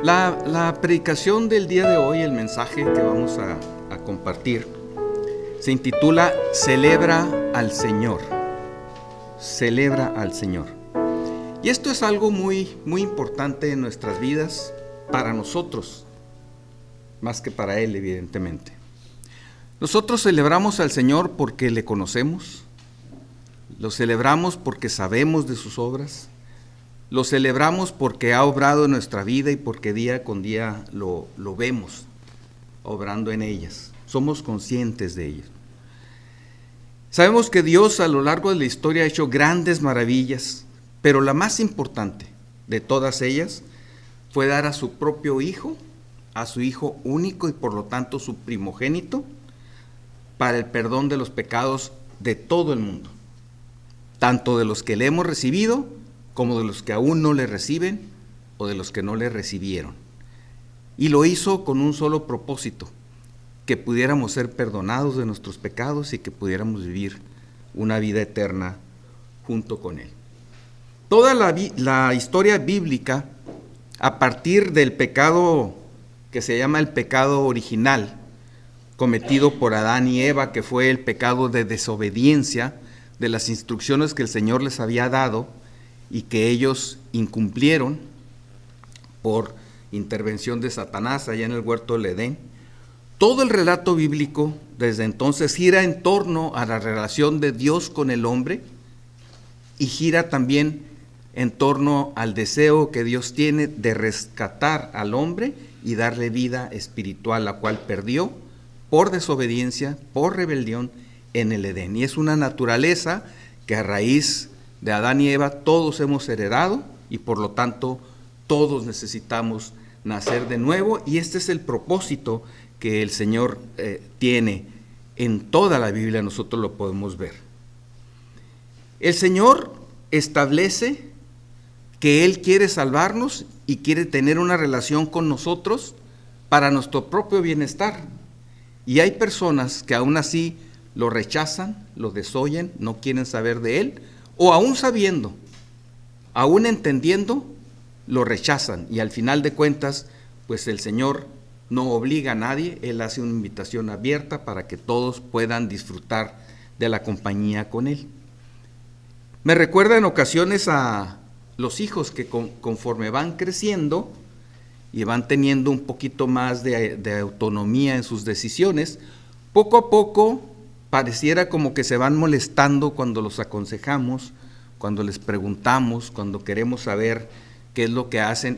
La predicación del día de hoy, el mensaje que vamos a compartir, se intitula Celebra al Señor. Celebra al Señor. Y esto es algo muy importante en nuestras vidas, para nosotros, más que para Él, evidentemente. Nosotros celebramos al Señor porque le conocemos, lo celebramos porque sabemos de sus obras, lo celebramos porque ha obrado en nuestra vida y porque día con día lo vemos obrando en ellas. Somos conscientes de ellas. Sabemos que Dios a lo largo de la historia ha hecho grandes maravillas, pero la más importante de todas ellas fue dar a su propio Hijo, a su Hijo único y por lo tanto su primogénito, para el perdón de los pecados de todo el mundo, tanto de los que le hemos recibido como de los que aún no le reciben o de los que no le recibieron. Y lo hizo con un solo propósito, que pudiéramos ser perdonados de nuestros pecados y que pudiéramos vivir una vida eterna junto con Él. Toda la historia bíblica, a partir del pecado que se llama el pecado original, cometido por Adán y Eva, que fue el pecado de desobediencia de las instrucciones que el Señor les había dado y que ellos incumplieron por intervención de Satanás allá en el huerto del Edén. Todo el relato bíblico desde entonces gira en torno a la relación de Dios con el hombre y gira también en torno al deseo que Dios tiene de rescatar al hombre y darle vida espiritual, la cual perdió por desobediencia, por rebelión en el Edén. Y es una naturaleza que a raíz de Adán y Eva todos hemos heredado y por lo tanto todos necesitamos nacer de nuevo, y este es el propósito que el Señor tiene en toda la Biblia. Nosotros lo podemos ver. El Señor establece que Él quiere salvarnos y quiere tener una relación con nosotros para nuestro propio bienestar. Y hay personas que aún así lo rechazan, lo desoyen, no quieren saber de Él, o aún sabiendo, aún entendiendo, lo rechazan. Y al final de cuentas, pues el Señor no obliga a nadie, Él hace una invitación abierta para que todos puedan disfrutar de la compañía con Él. Me recuerda en ocasiones a los hijos que conforme van creciendo y van teniendo un poquito más de autonomía en sus decisiones, poco a poco pareciera como que se van molestando cuando los aconsejamos, cuando les preguntamos, cuando queremos saber qué es lo que hacen.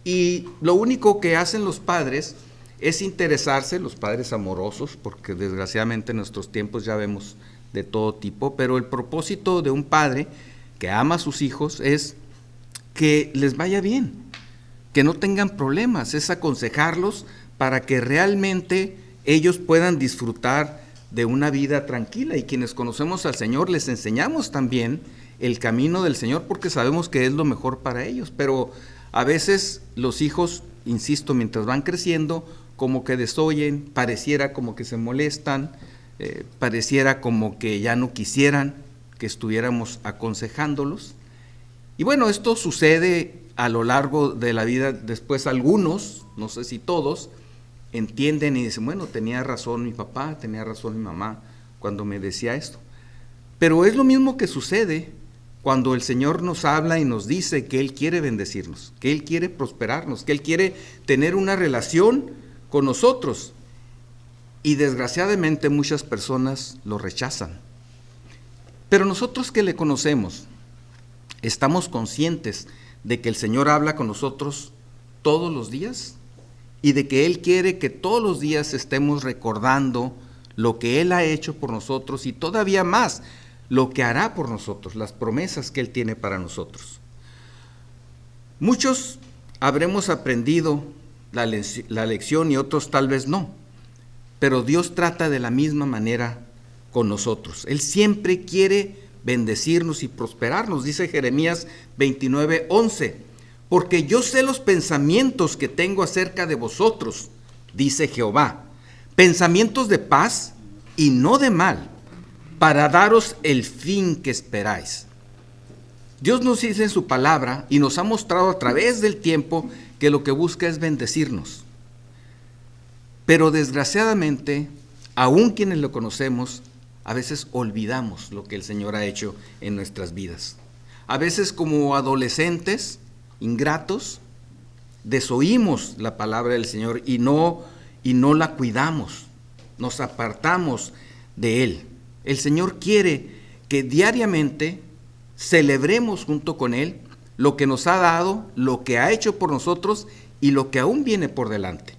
Y lo único que hacen los padres es interesarse, los padres amorosos, porque desgraciadamente en nuestros tiempos ya vemos de todo tipo, pero el propósito de un padre que ama a sus hijos es que les vaya bien, que no tengan problemas, es aconsejarlos para que realmente ellos puedan disfrutar de una vida tranquila. Y quienes conocemos al Señor les enseñamos también el camino del Señor porque sabemos que es lo mejor para ellos, pero a veces los hijos, insisto, mientras van creciendo, como que desoyen, pareciera como que se molestan, pareciera como que ya no quisieran que estuviéramos aconsejándolos. Y bueno, esto sucede a lo largo de la vida. Después algunos, no sé si todos, entienden y dicen, bueno, tenía razón mi papá, tenía razón mi mamá cuando me decía esto. Pero es lo mismo que sucede cuando el Señor nos habla y nos dice que Él quiere bendecirnos, que Él quiere prosperarnos, que Él quiere tener una relación con nosotros. Y desgraciadamente muchas personas lo rechazan. Pero nosotros que le conocemos, ¿estamos conscientes de que el Señor habla con nosotros todos los días? Y de que Él quiere que todos los días estemos recordando lo que Él ha hecho por nosotros y todavía más, lo que hará por nosotros, las promesas que Él tiene para nosotros. Muchos habremos aprendido la lección y otros tal vez no, pero Dios trata de la misma manera con nosotros. Él siempre quiere bendecirnos y prosperarnos. Dice Jeremías 29:11, porque yo sé los pensamientos que tengo acerca de vosotros, dice Jehová, pensamientos de paz y no de mal, para daros el fin que esperáis. Dios nos dice en su palabra y nos ha mostrado a través del tiempo que lo que busca es bendecirnos. Pero desgraciadamente, aún quienes lo conocemos, a veces olvidamos lo que el Señor ha hecho en nuestras vidas. A veces como adolescentes ingratos, desoímos la palabra del Señor y no la cuidamos, nos apartamos de Él. El Señor quiere que diariamente celebremos junto con Él lo que nos ha dado, lo que ha hecho por nosotros y lo que aún viene por delante.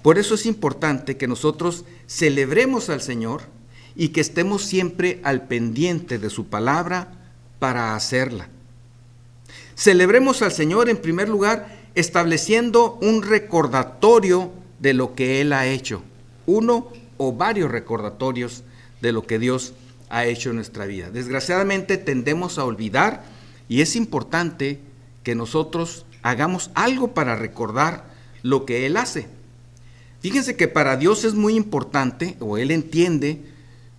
Por eso es importante que nosotros celebremos al Señor y que estemos siempre al pendiente de su palabra para hacerla. Celebremos al Señor en primer lugar estableciendo un recordatorio de lo que Él ha hecho, uno o varios recordatorios de lo que Dios ha hecho en nuestra vida. Desgraciadamente tendemos a olvidar y es importante que nosotros hagamos algo para recordar lo que Él hace. Fíjense que para Dios es muy importante, o Él entiende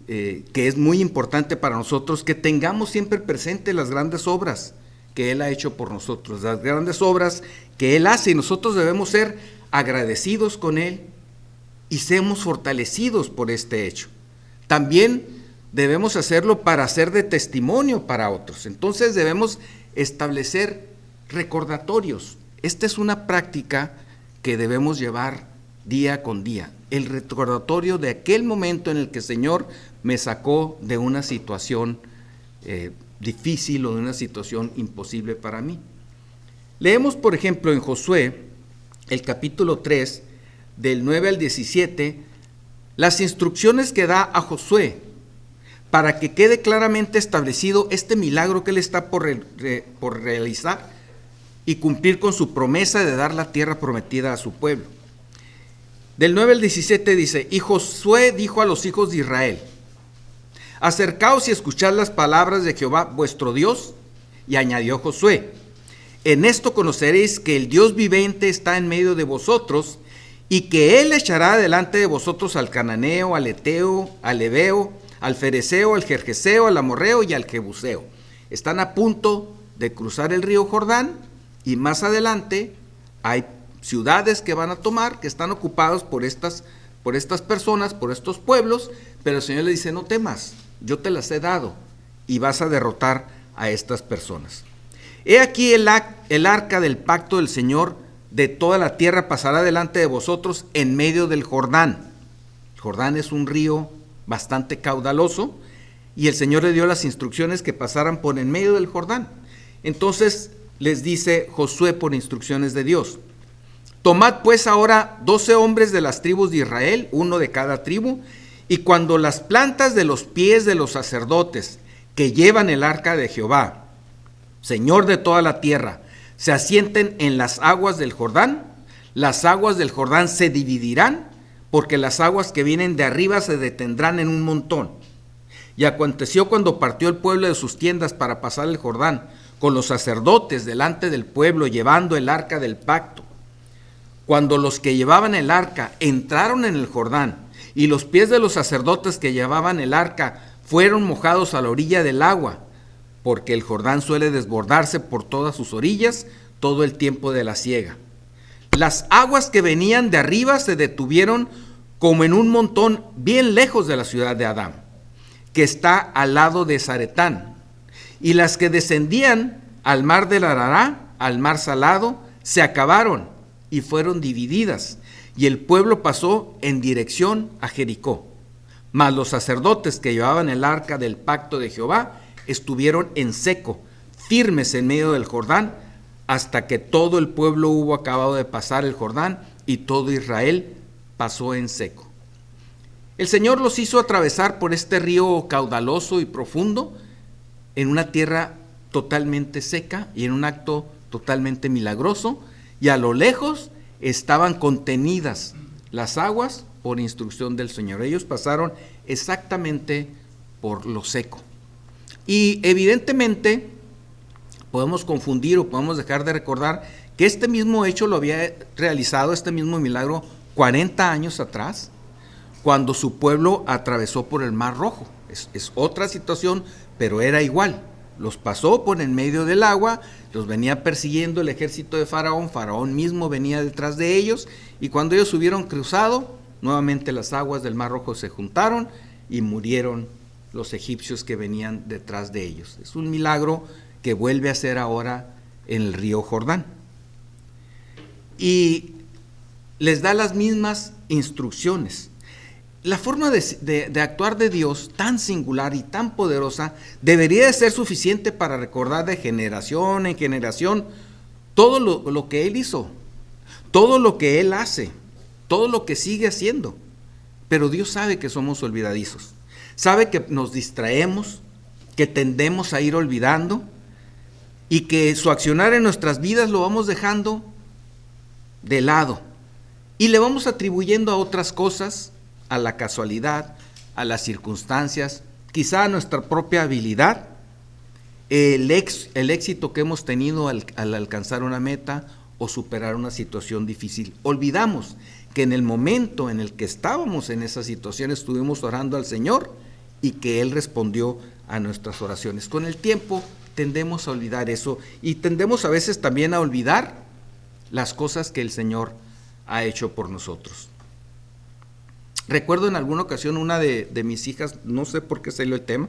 que es muy importante para nosotros que tengamos siempre presente las grandes obras que Él ha hecho por nosotros, las grandes obras que Él hace, y nosotros debemos ser agradecidos con Él y seamos fortalecidos por este hecho. También debemos hacerlo para ser de testimonio para otros. Entonces debemos establecer recordatorios. Esta es una práctica que debemos llevar día con día. El recordatorio de aquel momento en el que el Señor me sacó de una situación difícil o de una situación imposible para mí. Leemos, por ejemplo, en Josué, el capítulo 3, del 9 al 17, las instrucciones que da a Josué para que quede claramente establecido este milagro que él está por realizar y cumplir con su promesa de dar la tierra prometida a su pueblo. Del 9 al 17 dice: y Josué dijo a los hijos de Israel: acercaos y escuchad las palabras de Jehová vuestro Dios. Y añadió Josué: en esto conoceréis que el Dios viviente está en medio de vosotros, y que Él echará delante de vosotros al cananeo, al eteo, al heveo, al fereceo, al gergeseo, al amorreo y al jebuseo. Están a punto de cruzar el río Jordán, y más adelante hay ciudades que van a tomar, que están ocupados por estas personas, por estos pueblos, pero el Señor le dice: no temas, yo te las he dado y vas a derrotar a estas personas. He aquí el arca del pacto del Señor de toda la tierra pasará delante de vosotros en medio del Jordán. Jordán es un río bastante caudaloso y el Señor le dio las instrucciones que pasaran por en medio del Jordán. Entonces les dice Josué por instrucciones de Dios: tomad pues ahora 12 hombres de las tribus de Israel, uno de cada tribu, y cuando las plantas de los pies de los sacerdotes que llevan el arca de Jehová, Señor de toda la tierra, se asienten en las aguas del Jordán, las aguas del Jordán se dividirán, porque las aguas que vienen de arriba se detendrán en un montón. Y aconteció cuando partió el pueblo de sus tiendas para pasar el Jordán, con los sacerdotes delante del pueblo llevando el arca del pacto. Cuando los que llevaban el arca entraron en el Jordán, y los pies de los sacerdotes que llevaban el arca fueron mojados a la orilla del agua, porque el Jordán suele desbordarse por todas sus orillas todo el tiempo de la siega. Las aguas que venían de arriba se detuvieron como en un montón bien lejos de la ciudad de Adán, que está al lado de Zaretán, y las que descendían al mar del Arará, al mar salado, se acabaron y fueron divididas, y el pueblo pasó en dirección a Jericó. Mas los sacerdotes que llevaban el arca del pacto de Jehová estuvieron en seco, firmes en medio del Jordán, hasta que todo el pueblo hubo acabado de pasar el Jordán, y todo Israel pasó en seco. El Señor los hizo atravesar por este río caudaloso y profundo, en una tierra totalmente seca y en un acto totalmente milagroso, y a lo lejos estaban contenidas las aguas por instrucción del Señor. Ellos pasaron exactamente por lo seco. Y evidentemente podemos confundir o podemos dejar de recordar que este mismo hecho lo había realizado, este mismo milagro, 40 años atrás, cuando su pueblo atravesó por el Mar Rojo. Es otra situación, pero era igual. los pasó por en medio del agua, los venía persiguiendo el ejército de Faraón, Faraón mismo venía detrás de ellos, y cuando ellos hubieron cruzado, nuevamente las aguas del Mar Rojo se juntaron y murieron los egipcios que venían detrás de ellos. Es un milagro que vuelve a ser ahora en el río Jordán. Y les da las mismas instrucciones. La forma de actuar de Dios, tan singular y tan poderosa, debería de ser suficiente para recordar de generación en generación todo lo que Él hizo, todo lo que Él hace, todo lo que sigue haciendo. Pero Dios sabe que somos olvidadizos, sabe que nos distraemos, que tendemos a ir olvidando y que su accionar en nuestras vidas lo vamos dejando de lado y le vamos atribuyendo a otras cosas, a la casualidad, a las circunstancias, quizá a nuestra propia habilidad, el éxito que hemos tenido al alcanzar una meta o superar una situación difícil. Olvidamos que en el momento en el que estábamos en esa situación estuvimos orando al Señor y que Él respondió a nuestras oraciones. Con el tiempo tendemos a olvidar eso y tendemos a veces también a olvidar las cosas que el Señor ha hecho por nosotros. Recuerdo en alguna ocasión una de mis hijas, no sé por qué salió el tema,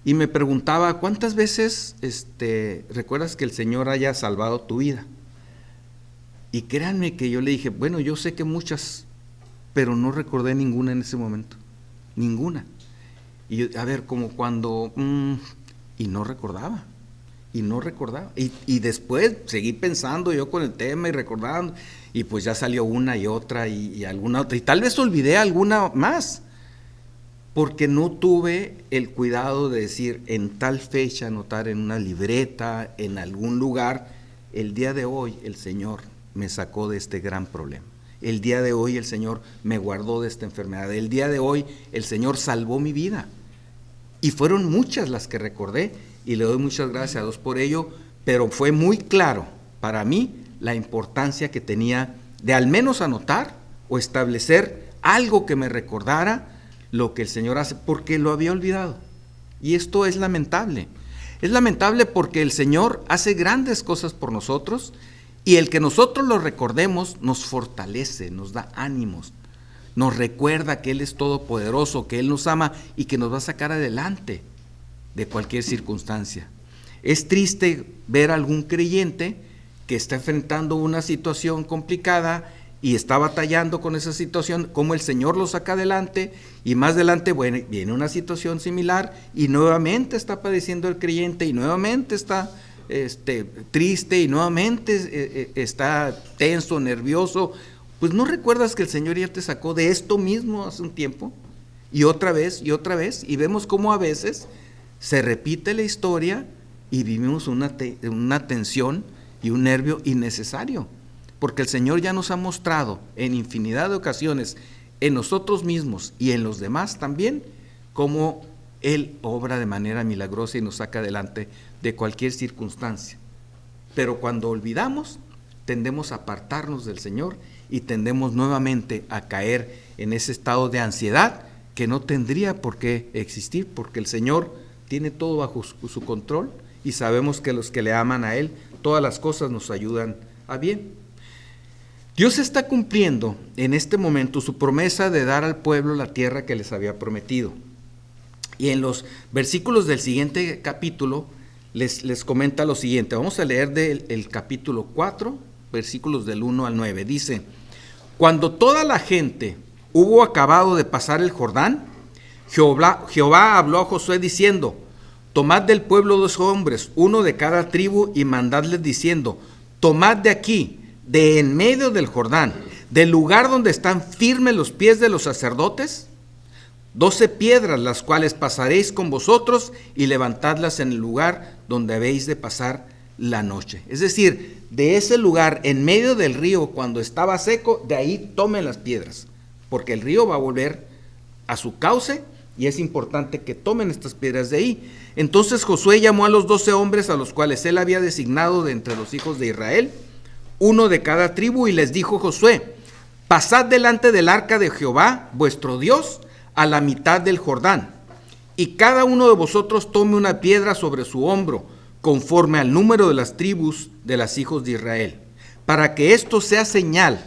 y me preguntaba, ¿cuántas veces recuerdas que el Señor haya salvado tu vida? Y créanme que yo le dije, bueno, yo sé que muchas, pero no recordé ninguna en ese momento, ninguna. Y yo, a ver, como cuando, y no recordaba. Y después seguí pensando yo con el tema y recordando, y pues ya salió una y otra y alguna otra, y tal vez olvidé alguna más, porque no tuve el cuidado de decir en tal fecha, anotar en una libreta, en algún lugar, el día de hoy el Señor me sacó de este gran problema. El día de hoy el Señor me guardó de esta enfermedad. El día de hoy el Señor salvó mi vida. Y fueron muchas las que recordé y le doy muchas gracias a Dios por ello, pero fue muy claro para mí la importancia que tenía de al menos anotar o establecer algo que me recordara lo que el Señor hace, porque lo había olvidado. Y esto es lamentable. Es lamentable porque el Señor hace grandes cosas por nosotros y el que nosotros lo recordemos nos fortalece, nos da ánimos, nos recuerda que Él es todopoderoso, que Él nos ama y que nos va a sacar adelante de cualquier circunstancia. Es triste ver a algún creyente que está enfrentando una situación complicada y está batallando con esa situación, como el Señor lo saca adelante, y más adelante viene una situación similar y nuevamente está padeciendo el creyente y nuevamente está triste y nuevamente está tenso, nervioso. Pues ¿no recuerdas que el Señor ya te sacó de esto mismo hace un tiempo? Y otra vez, y vemos cómo a veces se repite la historia y vivimos una tensión y un nervio innecesario, porque el Señor ya nos ha mostrado en infinidad de ocasiones, en nosotros mismos y en los demás también, cómo Él obra de manera milagrosa y nos saca adelante de cualquier circunstancia. Pero cuando olvidamos, tendemos a apartarnos del Señor y tendemos nuevamente a caer en ese estado de ansiedad que no tendría por qué existir, porque el Señor tiene todo bajo su control y sabemos que los que le aman a Él, todas las cosas nos ayudan a bien. Dios está cumpliendo en este momento su promesa de dar al pueblo la tierra que les había prometido. Y en los versículos del siguiente capítulo les comenta lo siguiente. Vamos a leer del capítulo 4, versículos del 1 al 9. Dice: cuando toda la gente hubo acabado de pasar el Jordán, Jehová habló a Josué diciendo: tomad del pueblo 2 hombres, uno de cada tribu, y mandadles diciendo: tomad de aquí, de en medio del Jordán, del lugar donde están firmes los pies de los sacerdotes, 12 piedras, las cuales pasaréis con vosotros, y levantadlas en el lugar donde habéis de pasar la noche. Es decir, de ese lugar en medio del río cuando estaba seco, de ahí tomen las piedras, porque el río va a volver a su cauce y es importante que tomen estas piedras de ahí. Entonces Josué llamó a los 12 hombres a los cuales él había designado de entre los hijos de Israel, uno de cada tribu, y les dijo Josué: pasad delante del arca de Jehová vuestro Dios a la mitad del Jordán, y cada uno de vosotros tome una piedra sobre su hombro, conforme al número de las tribus de los hijos de Israel, para que esto sea señal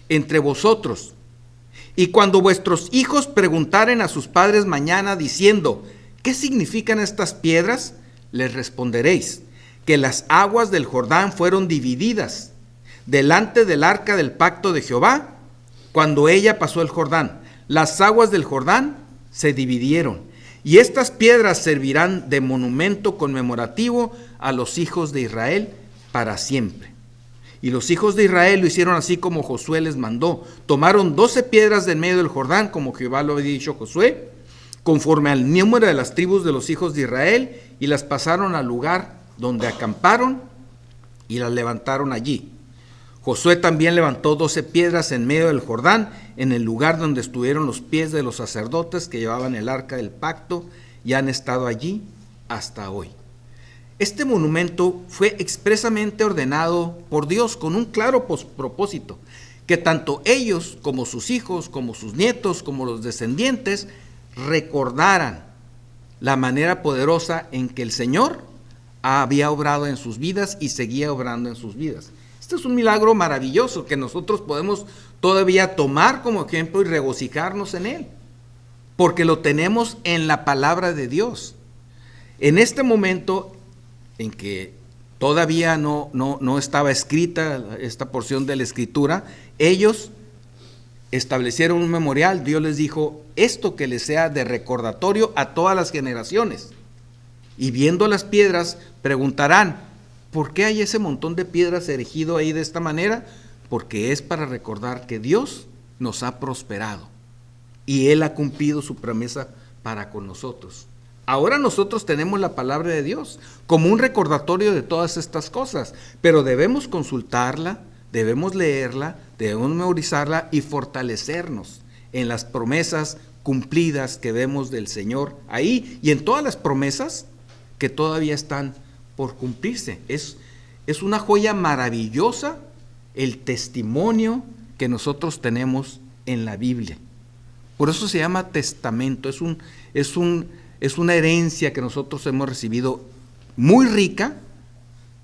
entre vosotros. Y cuando vuestros hijos preguntaren a sus padres mañana diciendo, ¿qué significan estas piedras?, les responderéis, que las aguas del Jordán fueron divididas delante del arca del pacto de Jehová, cuando ella pasó el Jordán. Las aguas del Jordán se dividieron, y estas piedras servirán de monumento conmemorativo a los hijos de Israel para siempre. Y los hijos de Israel lo hicieron así como Josué les mandó. Tomaron 12 piedras del medio del Jordán, como Jehová lo había dicho a Josué, conforme al número de las tribus de los hijos de Israel, y las pasaron al lugar donde acamparon y las levantaron allí. Josué también levantó 12 piedras en medio del Jordán, en el lugar donde estuvieron los pies de los sacerdotes que llevaban el arca del pacto, y han estado allí hasta hoy. Este monumento fue expresamente ordenado por Dios con un claro propósito, que tanto ellos como sus hijos, como sus nietos, como los descendientes, recordaran la manera poderosa en que el Señor había obrado en sus vidas y seguía obrando en sus vidas. Este es un milagro maravilloso que nosotros podemos todavía tomar como ejemplo y regocijarnos en él, porque lo tenemos en la palabra de Dios. En este momento en que todavía no estaba escrita esta porción de la Escritura, ellos establecieron un memorial. Dios les dijo, esto que les sea de recordatorio a todas las generaciones. Y viendo las piedras, preguntarán, ¿por qué hay ese montón de piedras erigido ahí de esta manera? Porque es para recordar que Dios nos ha prosperado y Él ha cumplido su promesa para con nosotros. Ahora nosotros tenemos la palabra de Dios como un recordatorio de todas estas cosas, pero debemos consultarla, debemos leerla, debemos memorizarla y fortalecernos en las promesas cumplidas que vemos del Señor ahí y en todas las promesas que todavía están por cumplirse. Es una joya maravillosa el testimonio que nosotros tenemos en la Biblia. Por eso se llama testamento. Es una herencia que nosotros hemos recibido muy rica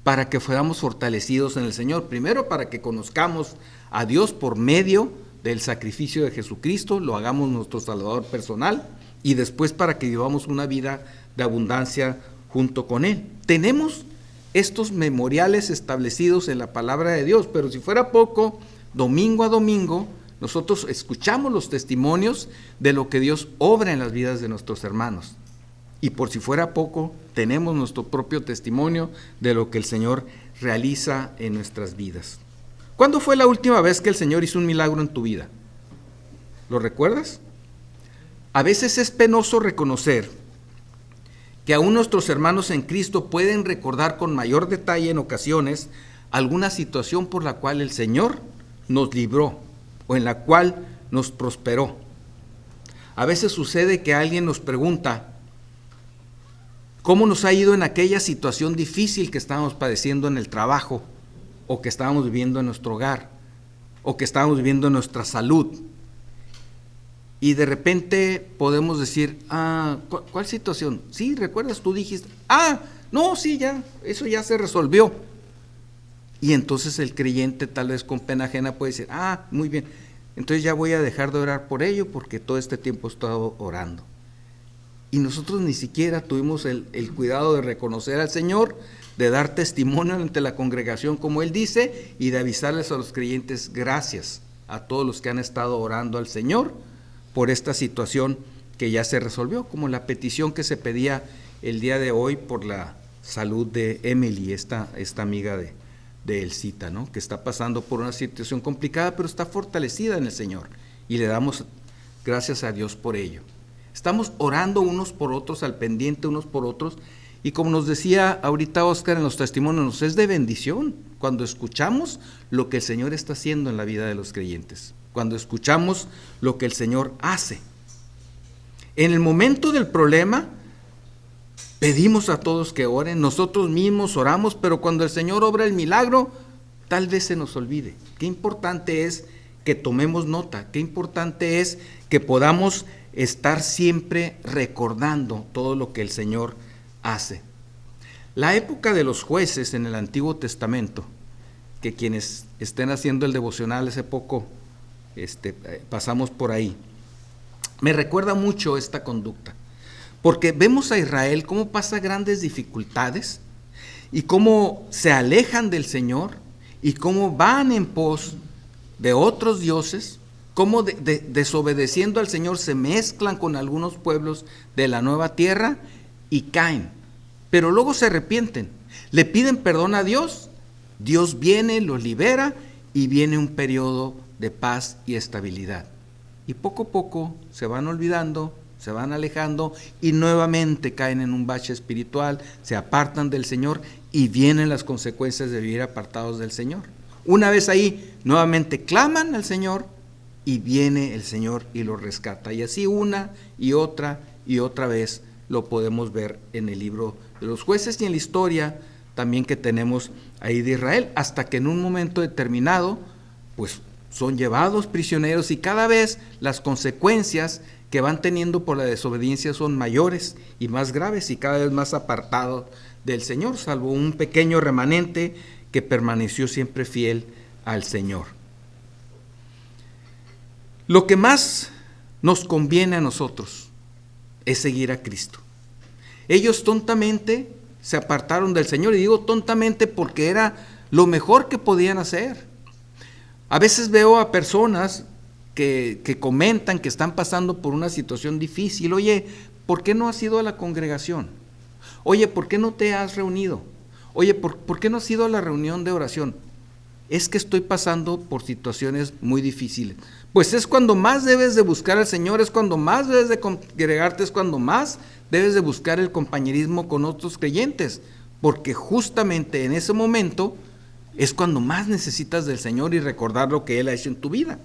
para que fuéramos fortalecidos en el Señor. Primero, para que conozcamos a Dios por medio del sacrificio de Jesucristo, lo hagamos nuestro Salvador personal, y después para que vivamos una vida de abundancia junto con Él. Tenemos estos memoriales establecidos en la palabra de Dios, pero si fuera poco, domingo a domingo, nosotros escuchamos los testimonios de lo que Dios obra en las vidas de nuestros hermanos. Y por si fuera poco, tenemos nuestro propio testimonio de lo que el Señor realiza en nuestras vidas. ¿Cuándo fue la última vez que el Señor hizo un milagro en tu vida? ¿Lo recuerdas? A veces es penoso reconocer que aún nuestros hermanos en Cristo pueden recordar con mayor detalle en ocasiones alguna situación por la cual el Señor nos libró o en la cual nos prosperó. A veces sucede que alguien nos pregunta cómo nos ha ido en aquella situación difícil que estábamos padeciendo en el trabajo, o que estábamos viviendo en nuestro hogar, o que estábamos viviendo en nuestra salud. Y de repente podemos decir, ¿cuál situación? Sí, ¿recuerdas? Tú dijiste, no, sí, ya, eso ya se resolvió. Y entonces el creyente, tal vez con pena ajena, puede decir, muy bien, entonces ya voy a dejar de orar por ello porque todo este tiempo he estado orando. Y nosotros ni siquiera tuvimos el cuidado de reconocer al Señor, de dar testimonio ante la congregación como Él dice, y de avisarles a los creyentes, gracias a todos los que han estado orando al Señor por esta situación que ya se resolvió, como la petición que se pedía el día de hoy por la salud de Emily, esta amiga de Elcita, ¿no? Que está pasando por una situación complicada, pero está fortalecida en el Señor, y le damos gracias a Dios por ello. Estamos orando unos por otros, al pendiente unos por otros, y como nos decía ahorita Oscar en los testimonios, nos es de bendición cuando escuchamos lo que el Señor está haciendo en la vida de los creyentes, cuando escuchamos lo que el Señor hace. En el momento del problema, pedimos a todos que oren, nosotros mismos oramos, pero cuando el Señor obra el milagro, tal vez se nos olvide. Qué importante es que tomemos nota, qué importante es que podamos estar siempre recordando todo lo que el Señor hace. La época de los jueces en el Antiguo Testamento, que quienes estén haciendo el devocional hace poco pasamos por ahí, me recuerda mucho esta conducta, porque vemos a Israel cómo pasa grandes dificultades y cómo se alejan del Señor y cómo van en pos de otros dioses, cómo desobedeciendo al Señor se mezclan con algunos pueblos de la nueva tierra y caen, pero luego se arrepienten, le piden perdón a Dios, Dios viene, los libera y viene un periodo de paz y estabilidad. Y poco a poco se van olvidando, se van alejando y nuevamente caen en un bache espiritual, se apartan del Señor y vienen las consecuencias de vivir apartados del Señor. Una vez ahí, nuevamente claman al Señor y viene el Señor y los rescata. Y así una y otra vez lo podemos ver en el libro de los jueces y en la historia también que tenemos ahí de Israel, hasta que en un momento determinado, pues son llevados prisioneros y cada vez las consecuencias que van teniendo por la desobediencia son mayores y más graves y cada vez más apartados del Señor, salvo un pequeño remanente que permaneció siempre fiel al Señor. Lo que más nos conviene a nosotros es seguir a Cristo. Ellos tontamente se apartaron del Señor, y digo tontamente porque era lo mejor que podían hacer. A veces veo a personas que comentan que están pasando por una situación difícil. Oye, ¿por qué no has ido a la congregación? Oye, ¿por qué no te has reunido? Oye, ¿por qué no has ido a la reunión de oración? Es que estoy pasando por situaciones muy difíciles. Pues es cuando más debes de buscar al Señor, es cuando más debes de congregarte, es cuando más debes de buscar el compañerismo con otros creyentes, porque justamente en ese momento es cuando más necesitas del Señor y recordar lo que Él ha hecho en tu vida.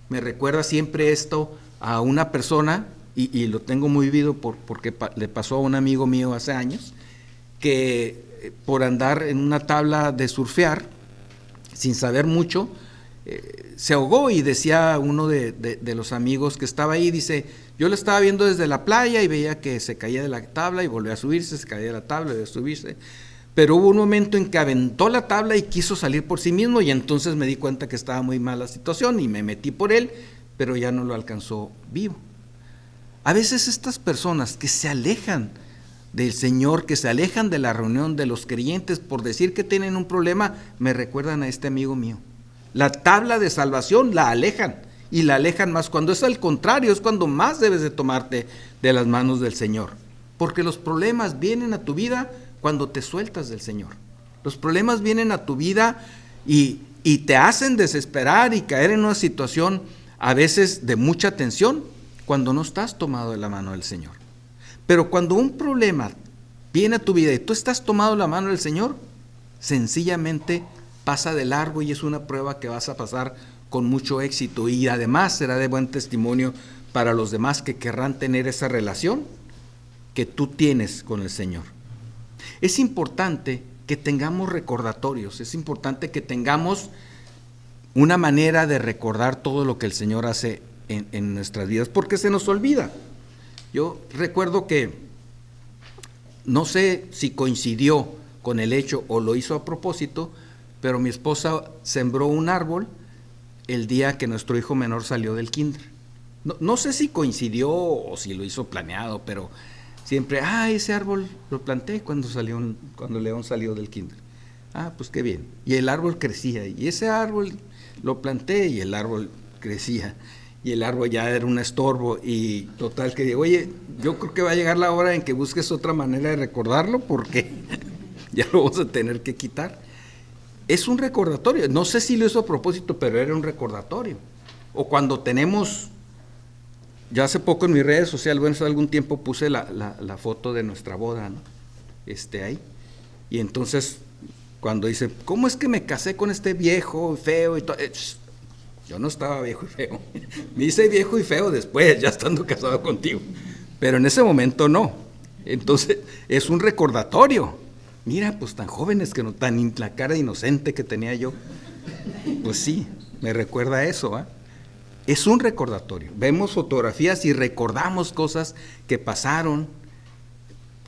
Me recuerda siempre esto a una persona, y lo tengo muy vivido porque le pasó a un amigo mío hace años, que por andar en una tabla de surfear, sin saber mucho, se ahogó, y decía uno de los amigos que estaba ahí, dice, yo lo estaba viendo desde la playa y veía que se caía de la tabla y volvió a subirse, se caía de la tabla y volvió a subirse, pero hubo un momento en que aventó la tabla y quiso salir por sí mismo, y entonces me di cuenta que estaba muy mal la situación y me metí por él, pero ya no lo alcanzó vivo. A veces estas personas que se alejan del Señor, que se alejan de la reunión de los creyentes por decir que tienen un problema, me recuerdan a este amigo mío. La tabla de salvación la alejan, y la alejan más. Cuando es al contrario, es cuando más debes de tomarte de las manos del Señor, porque los problemas vienen a tu vida cuando te sueltas del Señor. Los problemas vienen a tu vida y te hacen desesperar y caer en una situación a veces de mucha tensión cuando no estás tomado de la mano del Señor. Pero cuando un problema viene a tu vida y tú estás tomado de la mano del Señor, sencillamente pasa de largo y es una prueba que vas a pasar con mucho éxito, y además será de buen testimonio para los demás que querrán tener esa relación que tú tienes con el Señor. Es importante que tengamos recordatorios, es importante que tengamos una manera de recordar todo lo que el Señor hace en nuestras vidas, porque se nos olvida. Yo recuerdo que, no sé si coincidió con el hecho o lo hizo a propósito, pero mi esposa sembró un árbol el día que nuestro hijo menor salió del kinder. No sé si coincidió o si lo hizo planeado, pero siempre, ese árbol lo planté cuando León salió del kinder. Pues qué bien. Y el árbol crecía, y ese árbol lo planté y el árbol crecía, y el árbol ya era un estorbo, y total que digo, oye, yo creo que va a llegar la hora en que busques otra manera de recordarlo, porque ya lo vamos a tener que quitar. Es un recordatorio, no sé si lo hizo a propósito, pero era un recordatorio. O cuando tenemos, ya hace poco en mis redes sociales, bueno, hace algún tiempo puse la foto de nuestra boda, ¿no? Ahí, y entonces cuando dice, ¿cómo es que me casé con este viejo feo y todo? Yo no estaba viejo y feo, me hice viejo y feo después, ya estando casado contigo, pero en ese momento no. Entonces es un recordatorio. Mira, pues tan jóvenes que no, tan la cara inocente que tenía yo. Pues sí, me recuerda a eso, Es un recordatorio. Vemos fotografías y recordamos cosas que pasaron,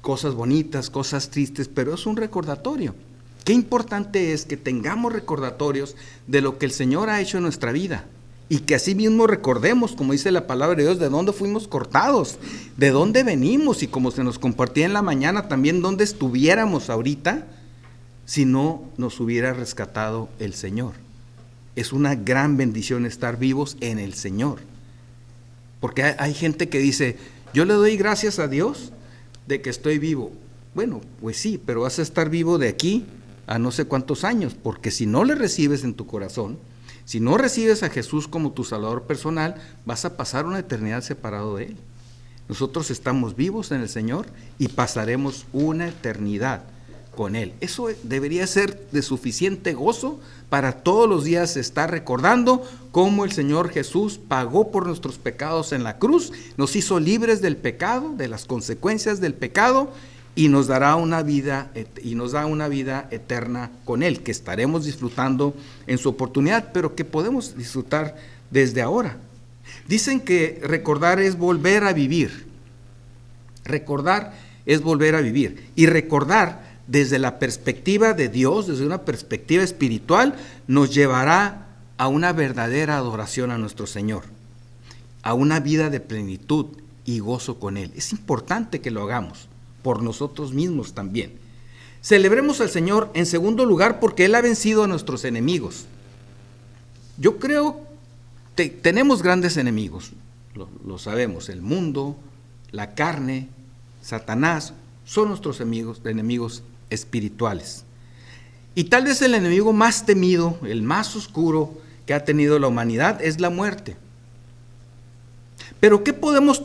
cosas bonitas, cosas tristes, pero es un recordatorio. Qué importante es que tengamos recordatorios de lo que el Señor ha hecho en nuestra vida y que así mismo recordemos, como dice la palabra de Dios, de dónde fuimos cortados, de dónde venimos, y como se nos compartía en la mañana también, dónde estuviéramos ahorita si no nos hubiera rescatado el Señor. Es una gran bendición estar vivos en el Señor, porque hay gente que dice, yo le doy gracias a Dios de que estoy vivo. Bueno, pues sí, pero vas a estar vivo de aquí a no sé cuántos años, porque si no le recibes en tu corazón, si no recibes a Jesús como tu Salvador personal, vas a pasar una eternidad separado de Él. Nosotros estamos vivos en el Señor y pasaremos una eternidad con Él. Eso debería ser de suficiente gozo para todos los días estar recordando cómo el Señor Jesús pagó por nuestros pecados en la cruz, nos hizo libres del pecado, de las consecuencias del pecado, y nos dará una vida, y nos da una vida eterna con Él, que estaremos disfrutando en su oportunidad, pero que podemos disfrutar desde ahora. Dicen que recordar es volver a vivir. Recordar es volver a vivir. Y recordar desde la perspectiva de Dios, desde una perspectiva espiritual, nos llevará a una verdadera adoración a nuestro Señor, a una vida de plenitud y gozo con Él. Es importante que lo hagamos por nosotros mismos también. Celebremos al Señor en segundo lugar porque Él ha vencido a nuestros enemigos. Yo creo que tenemos grandes enemigos, lo sabemos, el mundo, la carne, Satanás, son nuestros enemigos espirituales. Y tal vez el enemigo más temido, el más oscuro que ha tenido la humanidad es la muerte. Pero ¿qué podemos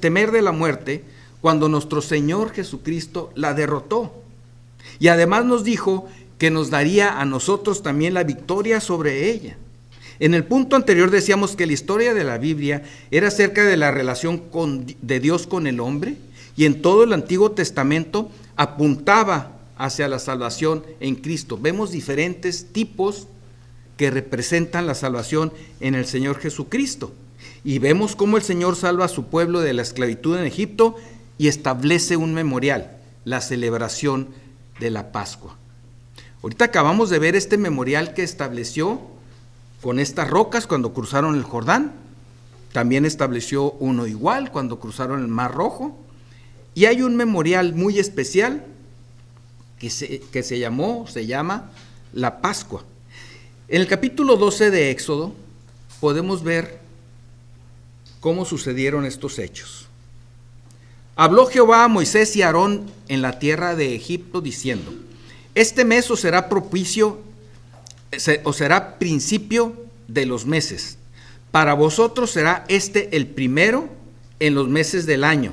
temer de la muerte cuando nuestro Señor Jesucristo la derrotó? Y además nos dijo que nos daría a nosotros también la victoria sobre ella. En el punto anterior decíamos que la historia de la Biblia era acerca de la relación de Dios con el hombre, y en todo el Antiguo Testamento apuntaba hacia la salvación en Cristo. Vemos diferentes tipos que representan la salvación en el Señor Jesucristo. Y vemos cómo el Señor salva a su pueblo de la esclavitud en Egipto y establece un memorial, la celebración de la Pascua. Ahorita acabamos de ver este memorial que estableció con estas rocas cuando cruzaron el Jordán. También estableció uno igual cuando cruzaron el Mar Rojo. Y hay un memorial muy especial que se llama la Pascua. En el capítulo 12 de Éxodo podemos ver cómo sucedieron estos hechos. Habló Jehová a Moisés y a Aarón en la tierra de Egipto diciendo: este mes os será propicio, os será principio de los meses. Para vosotros será este el primero en los meses del año.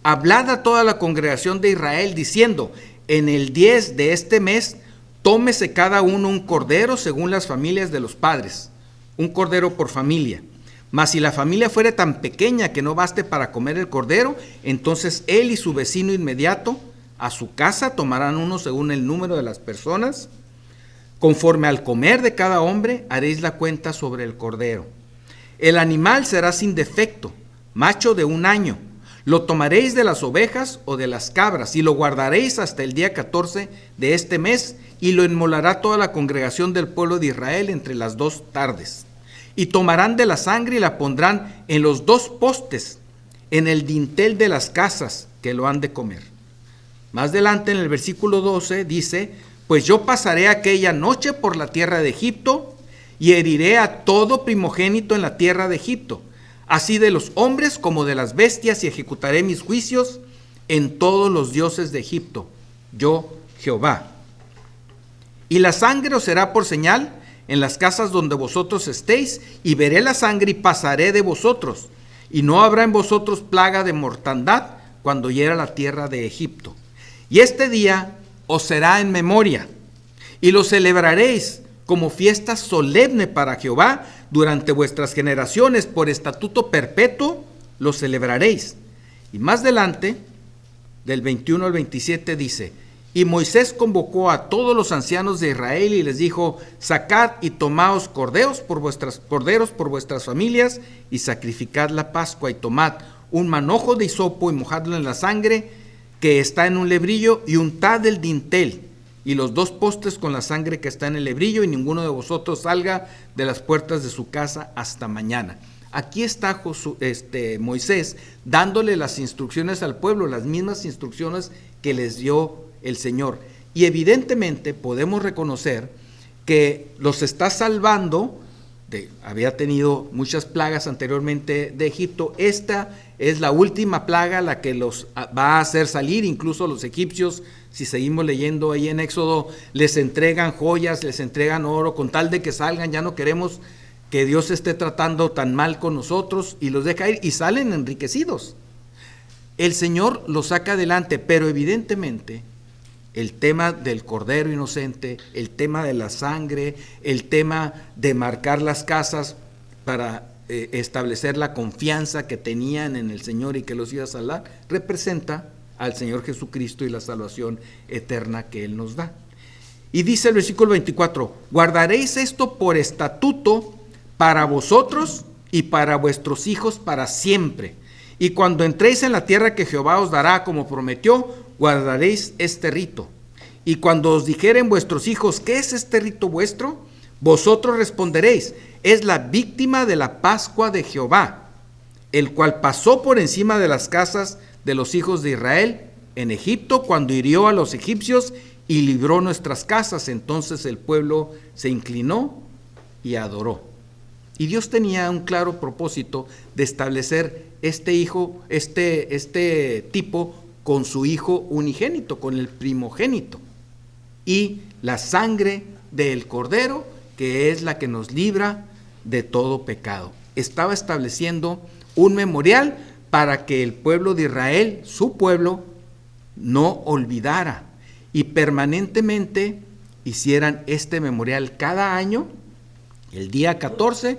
Hablad a toda la congregación de Israel diciendo: en el 10 de este mes tómese cada uno un cordero según las familias de los padres, un cordero por familia. Mas si la familia fuere tan pequeña que no baste para comer el cordero, entonces él y su vecino inmediato a su casa tomarán uno según el número de las personas. Conforme al comer de cada hombre haréis la cuenta sobre el cordero. El animal será sin defecto, macho de 1 año. Lo tomaréis de las ovejas o de las cabras y lo guardaréis hasta el día 14 de este mes, y lo inmolará toda la congregación del pueblo de Israel entre las 2 tardes. Y tomarán de la sangre y la pondrán en los 2 postes, en el dintel de las casas que lo han de comer. Más adelante en el versículo 12 dice: pues yo pasaré aquella noche por la tierra de Egipto y heriré a todo primogénito en la tierra de Egipto, así de los hombres como de las bestias, y ejecutaré mis juicios en todos los dioses de Egipto, yo Jehová. Y la sangre os será por señal en las casas donde vosotros estéis, y veré la sangre y pasaré de vosotros, y no habrá en vosotros plaga de mortandad cuando hiera la tierra de Egipto. Y este día os será en memoria, y lo celebraréis como fiesta solemne para Jehová durante vuestras generaciones, por estatuto perpetuo lo celebraréis. Y más adelante, del 21 al 27 dice: Y Moisés convocó a todos los ancianos de Israel y les dijo: sacad y tomaos corderos por vuestras familias, y sacrificad la Pascua, y tomad un manojo de hisopo y mojadlo en la sangre que está en un lebrillo, y untad el dintel y los 2 postes con la sangre que está en el lebrillo, y ninguno de vosotros salga de las puertas de su casa hasta mañana. Aquí está Moisés dándole las instrucciones al pueblo, las mismas instrucciones que les dio el Señor. Y evidentemente podemos reconocer que los está salvando. Había tenido muchas plagas anteriormente de Egipto. Esta es la última plaga, la que los va a hacer salir. Incluso los egipcios, si seguimos leyendo ahí en Éxodo, les entregan joyas, les entregan oro, con tal de que salgan. Ya no queremos que Dios esté tratando tan mal con nosotros, y los deja ir, y salen enriquecidos. El Señor los saca adelante, pero evidentemente el tema del cordero inocente, el tema de la sangre, el tema de marcar las casas para establecer la confianza que tenían en el Señor y que los iba a salvar, representa al Señor Jesucristo y la salvación eterna que Él nos da. Y dice el versículo 24: guardaréis esto por estatuto para vosotros y para vuestros hijos para siempre. Y cuando entréis en la tierra que Jehová os dará como prometió, guardaréis este rito. Y cuando os dijeren vuestros hijos: ¿qué es este rito vuestro? Vosotros responderéis: es la víctima de la Pascua de Jehová, el cual pasó por encima de las casas de los hijos de Israel en Egipto, cuando hirió a los egipcios y libró nuestras casas. Entonces el pueblo se inclinó y adoró. Y Dios tenía un claro propósito de establecer este tipo con su hijo unigénito, con el primogénito, y la sangre del cordero, que es la que nos libra de todo pecado. Estaba estableciendo un memorial para que el pueblo de Israel, su pueblo, no olvidara, y permanentemente hicieran este memorial cada año, el día 14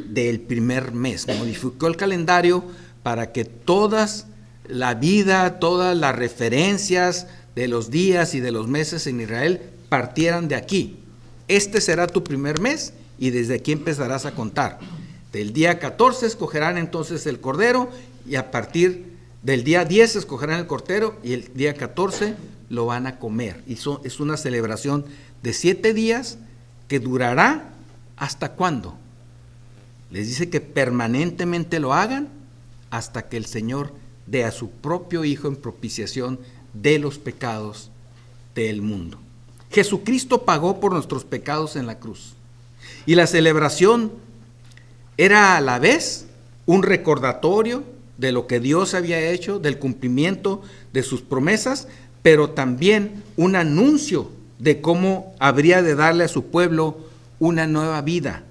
del primer mes. Modificó el calendario para que todas las referencias de los días y de los meses en Israel partieran de aquí. Este será tu primer mes, y desde aquí empezarás a contar. Del día 14 escogerán entonces el cordero, y a partir del día 10 escogerán el cordero, y el día 14 lo van a comer. Y es una celebración de 7 días que durará. ¿Hasta cuándo? Les dice que permanentemente lo hagan hasta que el Señor dé a su propio Hijo en propiciación de los pecados del mundo. Jesucristo pagó por nuestros pecados en la cruz. Y la celebración era a la vez un recordatorio de lo que Dios había hecho, del cumplimiento de sus promesas, pero también un anuncio de cómo habría de darle a su pueblo una nueva vida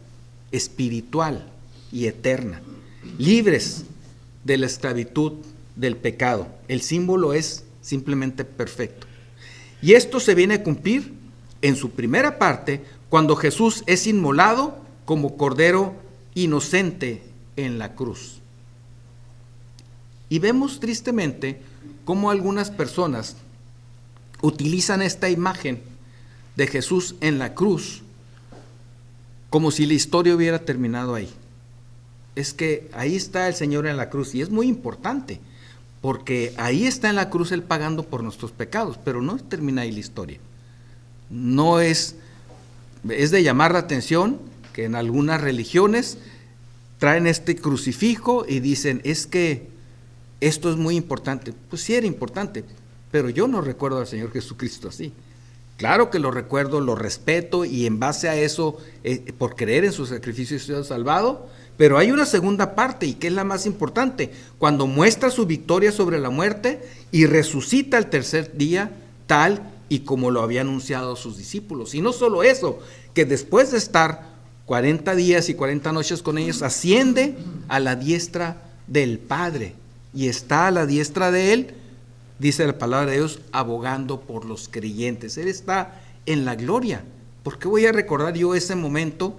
espiritual y eterna, libres de la esclavitud del pecado. El símbolo es simplemente perfecto. Y esto se viene a cumplir en su primera parte, cuando Jesús es inmolado como cordero inocente en la cruz. Y vemos tristemente cómo algunas personas utilizan esta imagen de Jesús en la cruz como si la historia hubiera terminado ahí. Es que ahí está el Señor en la cruz, y es muy importante, porque ahí está en la cruz Él pagando por nuestros pecados, pero no termina ahí la historia. No es de llamar la atención que en algunas religiones traen este crucifijo y dicen: es que esto es muy importante. Pues sí era importante, pero yo no recuerdo al Señor Jesucristo así. Claro que lo recuerdo, lo respeto, y en base a eso, por creer en su sacrificio, estoy salvado. Pero hay una segunda parte, y que es la más importante: cuando muestra su victoria sobre la muerte y resucita al tercer día, tal y como lo había anunciado a sus discípulos. Y no solo eso, que después de estar 40 días y 40 noches con ellos, asciende a la diestra del Padre, y está a la diestra de Él, dice la palabra de Dios, abogando por los creyentes. Él está en la gloria. ¿Por qué voy a recordar yo ese momento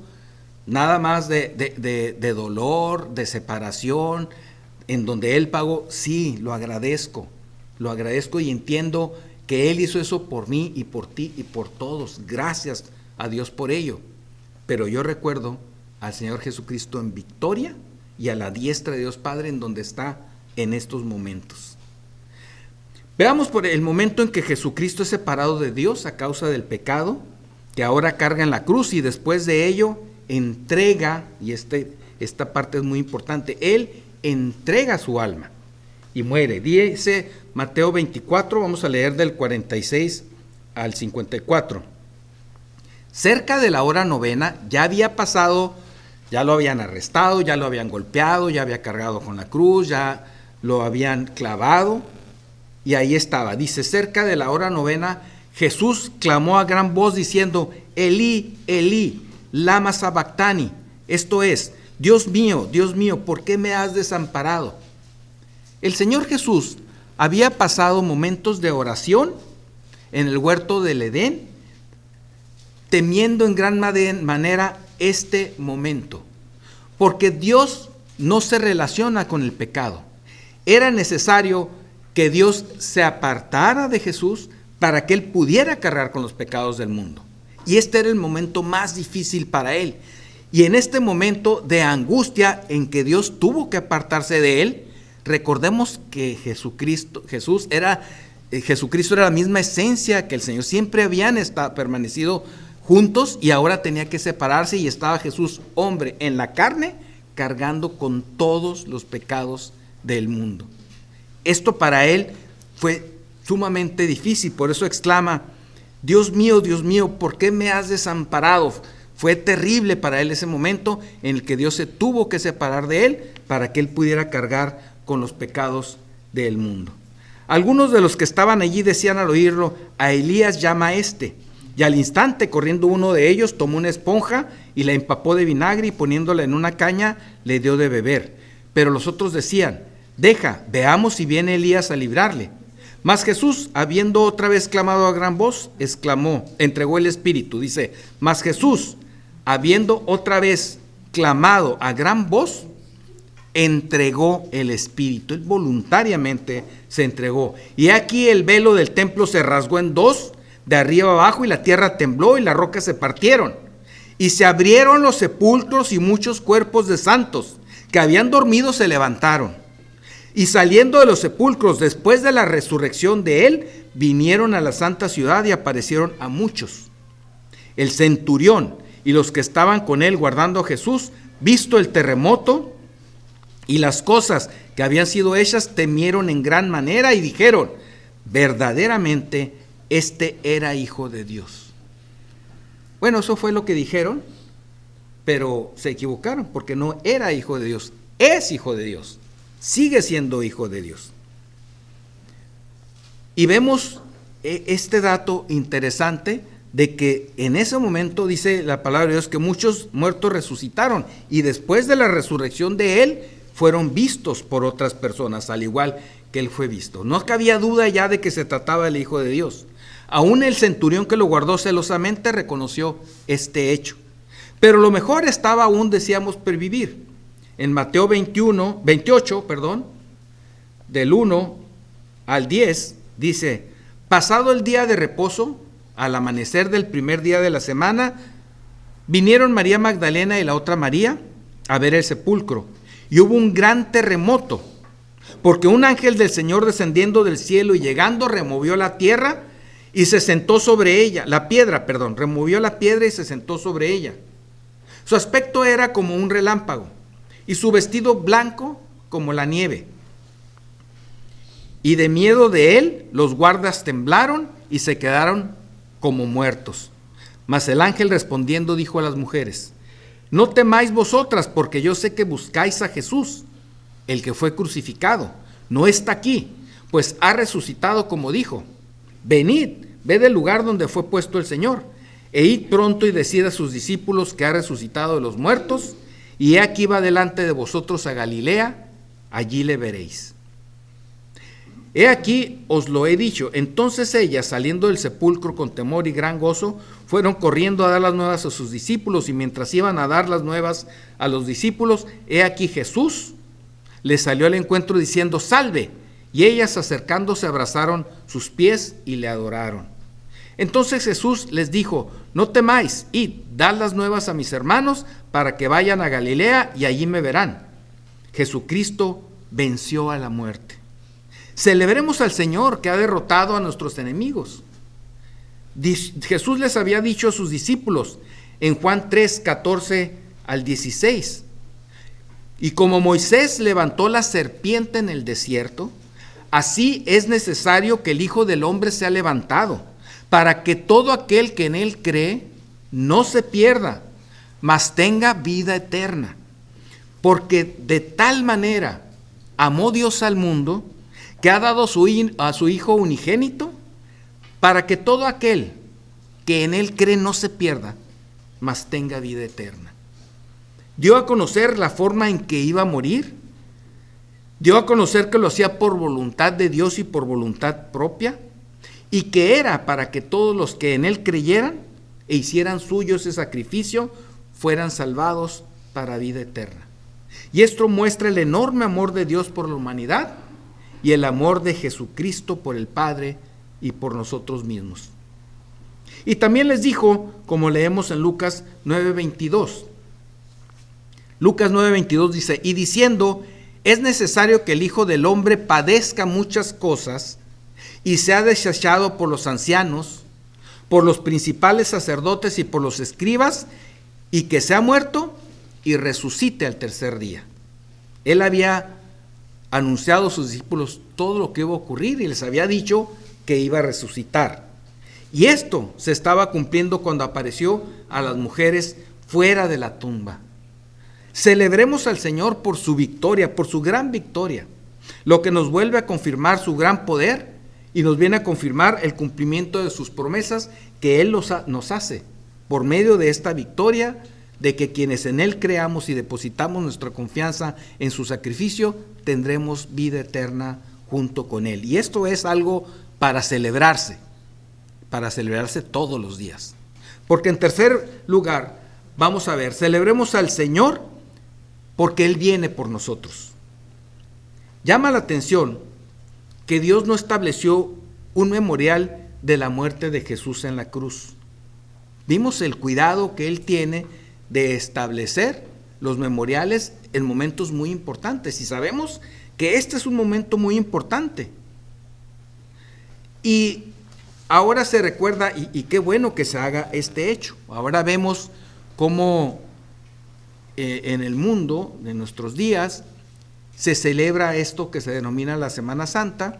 nada más de dolor, de separación, en donde Él pagó? Sí, lo agradezco y entiendo que Él hizo eso por mí y por ti y por todos. Gracias a Dios por ello. Pero yo recuerdo al Señor Jesucristo en victoria y a la diestra de Dios Padre en donde está en estos momentos. Veamos por el momento en que Jesucristo es separado de Dios a causa del pecado, que ahora carga en la cruz, y después de ello entrega, y esta parte es muy importante, Él entrega su alma y muere. Dice Mateo 24, vamos a leer del 46 al 54. Cerca de la hora novena ya había pasado, ya lo habían arrestado, ya lo habían golpeado, ya había cargado con la cruz, ya lo habían clavado, y ahí estaba. Dice, cerca de la hora novena, Jesús clamó a gran voz diciendo, Elí, Elí, lama sabactani. Esto es, Dios mío, ¿por qué me has desamparado? El Señor Jesús había pasado momentos de oración en el huerto del Edén, temiendo en gran manera este momento, porque Dios no se relaciona con el pecado. Era necesario que Dios se apartara de Jesús para que Él pudiera cargar con los pecados del mundo. Y este era el momento más difícil para Él. Y en este momento de angustia en que Dios tuvo que apartarse de Él, recordemos que Jesucristo era la misma esencia que el Señor. Siempre habían permanecido juntos y ahora tenía que separarse, y estaba Jesús, hombre, en la carne, cargando con todos los pecados del mundo. Esto para Él fue sumamente difícil, por eso exclama, Dios mío, ¿por qué me has desamparado? Fue terrible para Él ese momento en el que Dios se tuvo que separar de Él para que Él pudiera cargar con los pecados del mundo. Algunos de los que estaban allí decían al oírlo, a Elías llama a este. Y al instante, corriendo uno de ellos, tomó una esponja y la empapó de vinagre y poniéndola en una caña, le dio de beber. Pero los otros decían, deja, veamos si viene Elías a librarle. Mas Jesús, habiendo otra vez clamado a gran voz, entregó el espíritu. Dice, mas Jesús, habiendo otra vez clamado a gran voz, entregó el espíritu. Él voluntariamente se entregó. Y aquí el velo del templo se rasgó en dos, de arriba abajo, y la tierra tembló y las rocas se partieron. Y se abrieron los sepulcros y muchos cuerpos de santos que habían dormido se levantaron. Y saliendo de los sepulcros después de la resurrección de Él, vinieron a la santa ciudad y aparecieron a muchos. El centurión y los que estaban con él guardando a Jesús, visto el terremoto y las cosas que habían sido hechas, temieron en gran manera y dijeron, verdaderamente este era hijo de Dios. Bueno, eso fue lo que dijeron, pero se equivocaron, porque no era hijo de Dios, es hijo de Dios, sigue siendo hijo de Dios. Y vemos este dato interesante de que en ese momento dice la palabra de Dios que muchos muertos resucitaron, y después de la resurrección de Él fueron vistos por otras personas, al igual que Él fue visto. No cabía duda ya de que se trataba del Hijo de Dios. Aún el centurión que lo guardó celosamente reconoció este hecho. Pero lo mejor estaba aún, decíamos, por vivir. En Mateo 28, del 1 al 10, dice, pasado el día de reposo, al amanecer del primer día de la semana, vinieron María Magdalena y la otra María a ver el sepulcro. Y hubo un gran terremoto, porque un ángel del Señor descendiendo del cielo y llegando removió la tierra y se sentó sobre ella, removió la piedra y se sentó sobre ella. Su aspecto era como un relámpago y su vestido blanco como la nieve. Y de miedo de él, los guardas temblaron y se quedaron como muertos. Mas el ángel respondiendo dijo a las mujeres, no temáis vosotras, porque yo sé que buscáis a Jesús, el que fue crucificado. No está aquí, pues ha resucitado como dijo. Venid, ved el lugar donde fue puesto el Señor, e id pronto y decid a sus discípulos que ha resucitado de los muertos, y he aquí va delante de vosotros a Galilea, allí le veréis. He aquí os lo he dicho. Entonces ellas, saliendo del sepulcro con temor y gran gozo, fueron corriendo a dar las nuevas a sus discípulos, y mientras iban a dar las nuevas a los discípulos, he aquí Jesús les salió al encuentro diciendo, salve, y ellas acercándose abrazaron sus pies y le adoraron. Entonces Jesús les dijo: no temáis, id, dad las nuevas a mis hermanos para que vayan a Galilea y allí me verán. Jesucristo venció a la muerte. Celebremos al Señor que ha derrotado a nuestros enemigos. Jesús les había dicho a sus discípulos en Juan 3, 14 al 16: y como Moisés levantó la serpiente en el desierto, así es necesario que el Hijo del Hombre sea levantado, para que todo aquel que en él cree no se pierda, mas tenga vida eterna. Porque de tal manera amó Dios al mundo, que ha dado a su Hijo unigénito, para que todo aquel que en él cree no se pierda, mas tenga vida eterna. Dio a conocer la forma en que iba a morir, dio a conocer que lo hacía por voluntad de Dios y por voluntad propia, y que era para que todos los que en él creyeran e hicieran suyo ese sacrificio fueran salvados para vida eterna. Y esto muestra el enorme amor de Dios por la humanidad y el amor de Jesucristo por el Padre y por nosotros mismos. Y también les dijo, como leemos en Lucas 9:22. Lucas 9:22 dice: y diciendo: es necesario que el Hijo del Hombre padezca muchas cosas y sea desechado por los ancianos, por los principales sacerdotes y por los escribas, y que sea muerto y resucite al tercer día. Él había anunciado a sus discípulos todo lo que iba a ocurrir y les había dicho que iba a resucitar. Y esto se estaba cumpliendo cuando apareció a las mujeres fuera de la tumba. Celebremos al Señor por su victoria, por su gran victoria, lo que nos vuelve a confirmar su gran poder y nos viene a confirmar el cumplimiento de sus promesas que Él nos hace por medio de esta victoria, de que quienes en Él creamos y depositamos nuestra confianza en su sacrificio, tendremos vida eterna junto con Él. Y esto es algo para celebrarse todos los días. Porque en tercer lugar, vamos a ver, celebremos al Señor porque Él viene por nosotros. Llama la atención que Dios no estableció un memorial de la muerte de Jesús en la cruz. Vimos el cuidado que Él tiene de establecer los memoriales en momentos muy importantes, y sabemos que este es un momento muy importante. Y ahora se recuerda, y qué bueno que se haga este hecho. Ahora vemos cómo en el mundo, en nuestros días, se celebra esto que se denomina la Semana Santa,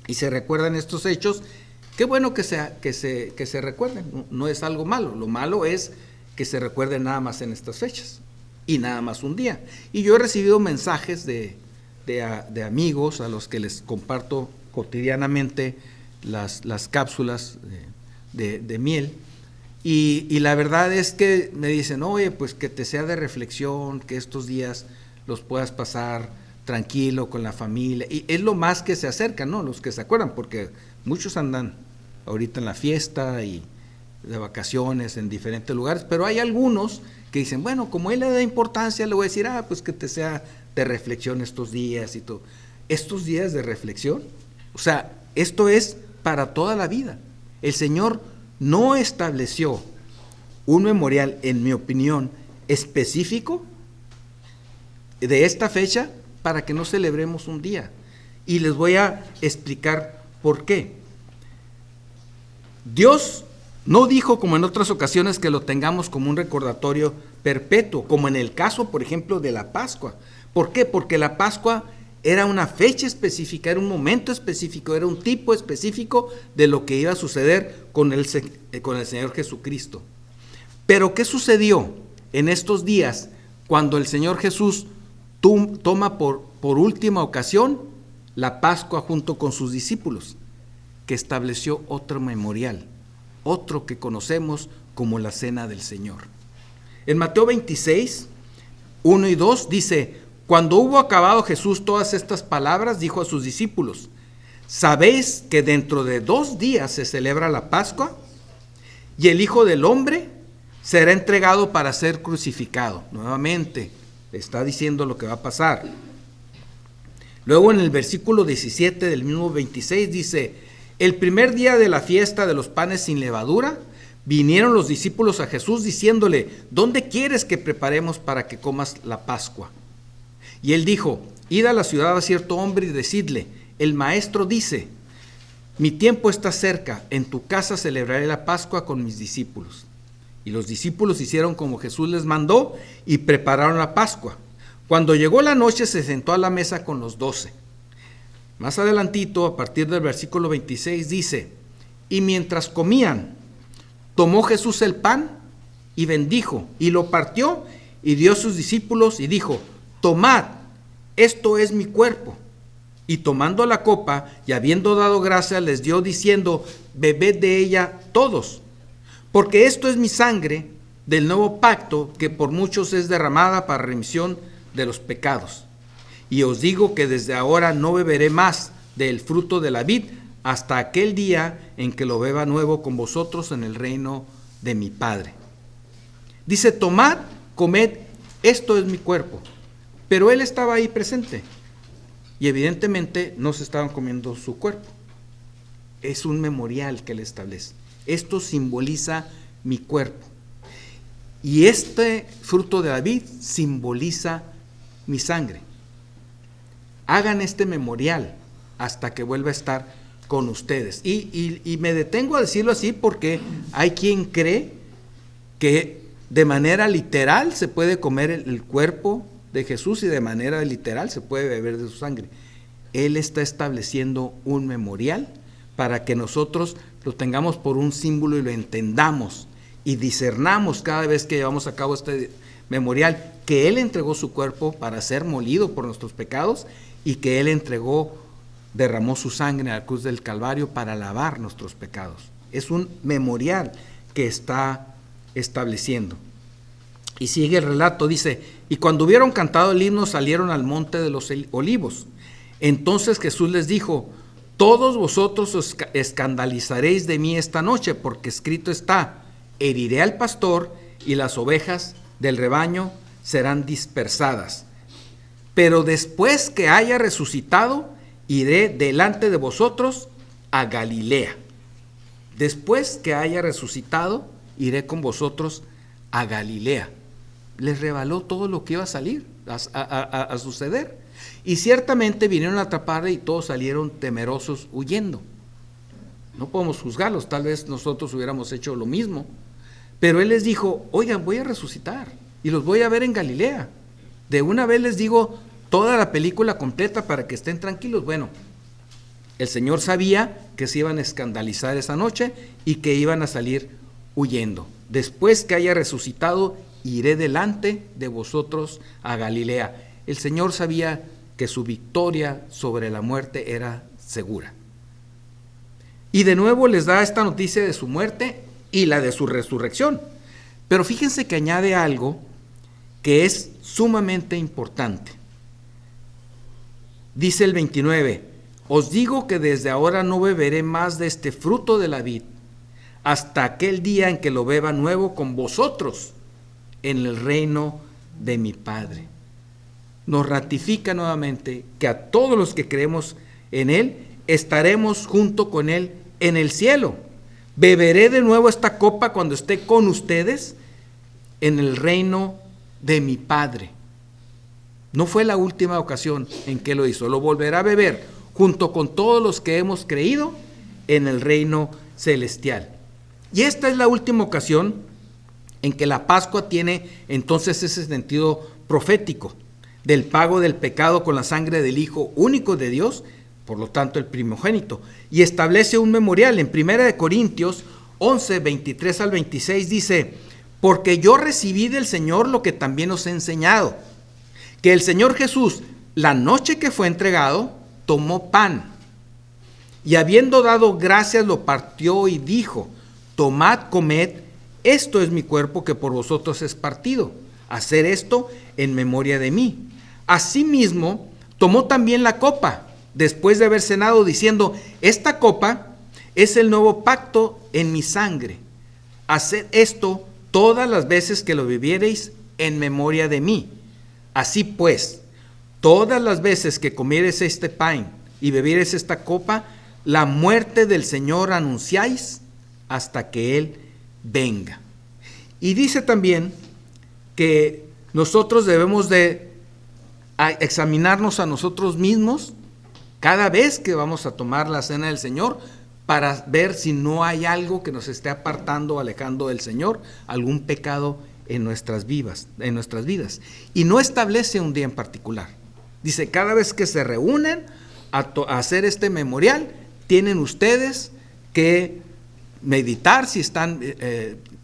y se recuerdan estos hechos. Qué bueno que se recuerden, no es algo malo. Lo malo es que se recuerden nada más en estas fechas y nada más un día. Y yo he recibido mensajes de amigos a los que les comparto cotidianamente las cápsulas de miel, y la verdad es que me dicen: oye, pues que te sea de reflexión, que estos días los puedas pasar tranquilo con la familia. Y es lo más que se acercan, ¿no? Los que se acuerdan, porque muchos andan ahorita en la fiesta y de vacaciones en diferentes lugares, pero hay algunos que dicen: bueno, como él le da importancia, le voy a decir, pues que te sea de reflexión estos días y todo. Estos días de reflexión, o sea, esto es para toda la vida. El Señor no estableció un memorial, en mi opinión, específico de esta fecha para que no celebremos un día. Y les voy a explicar por qué. Dios no dijo, como en otras ocasiones, que lo tengamos como un recordatorio perpetuo, como en el caso, por ejemplo, de la Pascua. ¿Por qué? Porque la Pascua era una fecha específica, era un momento específico, era un tipo específico de lo que iba a suceder con el Señor Jesucristo. Pero ¿qué sucedió en estos días cuando el Señor Jesús toma por última ocasión la Pascua junto con sus discípulos? Que estableció otro memorial, otro que conocemos como la Cena del Señor. En Mateo 26, 1 y 2 dice: cuando hubo acabado Jesús todas estas palabras, dijo a sus discípulos: ¿sabéis que dentro de 2 días se celebra la Pascua? Y el Hijo del Hombre será entregado para ser crucificado. Nuevamente está diciendo lo que va a pasar. Luego en el versículo 17 del mismo 26 dice: El primer día de la fiesta de los panes sin levadura, vinieron los discípulos a Jesús diciéndole: ¿dónde quieres que preparemos para que comas la Pascua? Y él dijo: id a la ciudad a cierto hombre y decidle: el maestro dice, mi tiempo está cerca, en tu casa celebraré la Pascua con mis discípulos. Y los discípulos hicieron como Jesús les mandó y prepararon la Pascua. Cuando llegó la noche, se sentó a la mesa con los 12. Más adelantito, a partir del versículo 26, dice: y mientras comían, tomó Jesús el pan y bendijo, y lo partió y dio a sus discípulos y dijo: tomad, esto es mi cuerpo. Y tomando la copa y habiendo dado gracias, les dio diciendo: bebed de ella todos, porque esto es mi sangre del nuevo pacto, que por muchos es derramada para remisión de los pecados. Y os digo que desde ahora no beberé más del fruto de la vid hasta aquel día en que lo beba nuevo con vosotros en el reino de mi Padre. Dice: tomad, comed, esto es mi cuerpo. Pero él estaba ahí presente y evidentemente no se estaban comiendo su cuerpo. Es un memorial que él establece. Esto simboliza mi cuerpo. Y este fruto de la vid simboliza mi sangre. Hagan este memorial hasta que vuelva a estar con ustedes. Y me detengo a decirlo así porque hay quien cree que de manera literal se puede comer el cuerpo de Jesús y de manera literal se puede beber de su sangre. Él está estableciendo un memorial para que nosotros lo tengamos por un símbolo y lo entendamos y discernamos cada vez que llevamos a cabo este memorial, que Él entregó su cuerpo para ser molido por nuestros pecados y que Él derramó su sangre en la cruz del Calvario para lavar nuestros pecados. Es un memorial que está estableciendo. Y sigue el relato, dice: y cuando hubieron cantado el himno, salieron al monte de los olivos. Entonces Jesús les dijo: todos vosotros os escandalizaréis de mí esta noche, porque escrito está: heriré al pastor y las ovejas del rebaño serán dispersadas. Pero después que haya resucitado, iré delante de vosotros a Galilea. Después que haya resucitado, iré con vosotros a Galilea. Les reveló todo lo que iba a salir, a suceder. Y ciertamente vinieron a atraparle y todos salieron temerosos huyendo. No podemos juzgarlos, tal vez nosotros hubiéramos hecho lo mismo. Pero él les dijo: oigan, voy a resucitar y los voy a ver en Galilea. De una vez les digo toda la película completa para que estén tranquilos. Bueno, el Señor sabía que se iban a escandalizar esa noche y que iban a salir huyendo. Después que haya resucitado, iré delante de vosotros a Galilea. El Señor sabía que su victoria sobre la muerte era segura. Y de nuevo les da esta noticia de su muerte y la de su resurrección. Pero fíjense que añade algo que es sumamente importante. Dice el 29: os digo que desde ahora no beberé más de este fruto de la vid hasta aquel día en que lo beba nuevo con vosotros en el reino de mi Padre. Nos ratifica nuevamente que a todos los que creemos en Él estaremos junto con Él en el cielo. Beberé de nuevo esta copa cuando esté con ustedes en el reino de mi Padre. No fue la última ocasión en que lo hizo, lo volverá a beber junto con todos los que hemos creído en el reino celestial. Y esta es la última ocasión en que la Pascua tiene entonces ese sentido profético del pago del pecado con la sangre del Hijo único de Dios, por lo tanto el primogénito, y establece un memorial. En 1 Corintios 11, 23 al 26 dice: porque yo recibí del Señor lo que también os he enseñado, que el Señor Jesús, la noche que fue entregado, tomó pan, y habiendo dado gracias lo partió y dijo: tomad, comed, esto es mi cuerpo que por vosotros es partido, hacer esto en memoria de mí. Asimismo, tomó también la copa, después de haber cenado, diciendo: esta copa es el nuevo pacto en mi sangre. Haced esto todas las veces que lo bebiereis en memoria de mí. Así pues, todas las veces que comiereis este pan y bebiereis esta copa, la muerte del Señor anunciáis hasta que Él venga. Y dice también que nosotros debemos de examinarnos a nosotros mismos cada vez que vamos a tomar la cena del Señor, para ver si no hay algo que nos esté apartando, alejando del Señor, algún pecado en nuestras vidas. Y no establece un día en particular. Dice, cada vez que se reúnen a hacer este memorial, tienen ustedes que meditar si están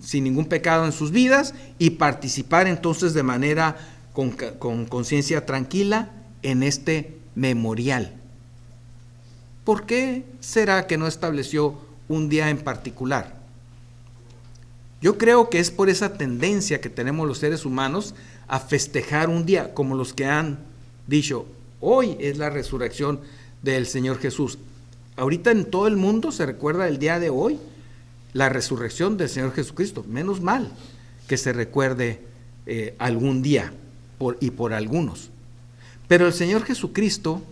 sin ningún pecado en sus vidas y participar entonces de manera con conciencia tranquila en este memorial. ¿Por qué será que no estableció un día en particular? Yo creo que es por esa tendencia que tenemos los seres humanos a festejar un día, como los que han dicho, hoy es la resurrección del Señor Jesús. Ahorita en todo el mundo se recuerda el día de hoy, la resurrección del Señor Jesucristo. Menos mal que se recuerde algún día por algunos. Pero el Señor Jesucristo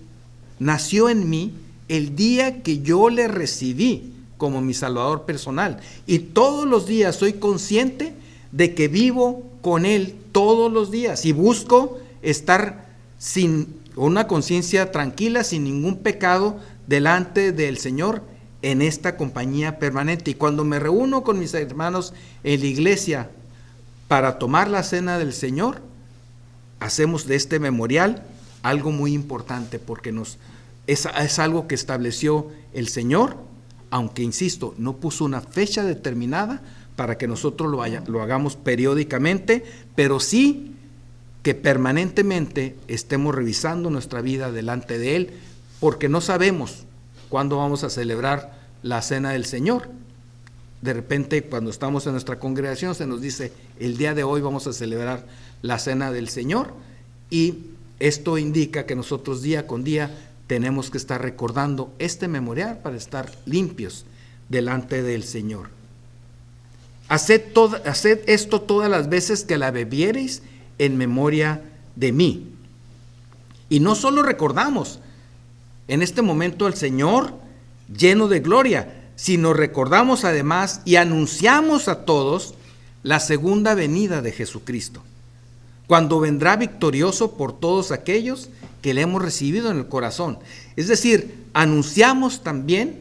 nació en mí el día que yo le recibí como mi Salvador personal. Y todos los días soy consciente de que vivo con Él todos los días y busco estar sin una conciencia tranquila, sin ningún pecado delante del Señor en esta compañía permanente. Y cuando me reúno con mis hermanos en la iglesia para tomar la cena del Señor, hacemos de este memorial algo muy importante, porque es algo que estableció el Señor, aunque insisto, no puso una fecha determinada para que nosotros lo hagamos periódicamente, pero sí que permanentemente estemos revisando nuestra vida delante de Él, porque no sabemos cuándo vamos a celebrar la cena del Señor. De repente, cuando estamos en nuestra congregación, se nos dice, el día de hoy vamos a celebrar la cena del Señor, y esto indica que nosotros día con día tenemos que estar recordando este memorial para estar limpios delante del Señor. Haced esto todas las veces que la bebiereis en memoria de mí. Y no solo recordamos en este momento al Señor lleno de gloria, sino recordamos además y anunciamos a todos la segunda venida de Jesucristo, cuando vendrá victorioso por todos aquellos que le hemos recibido en el corazón. Es decir, anunciamos también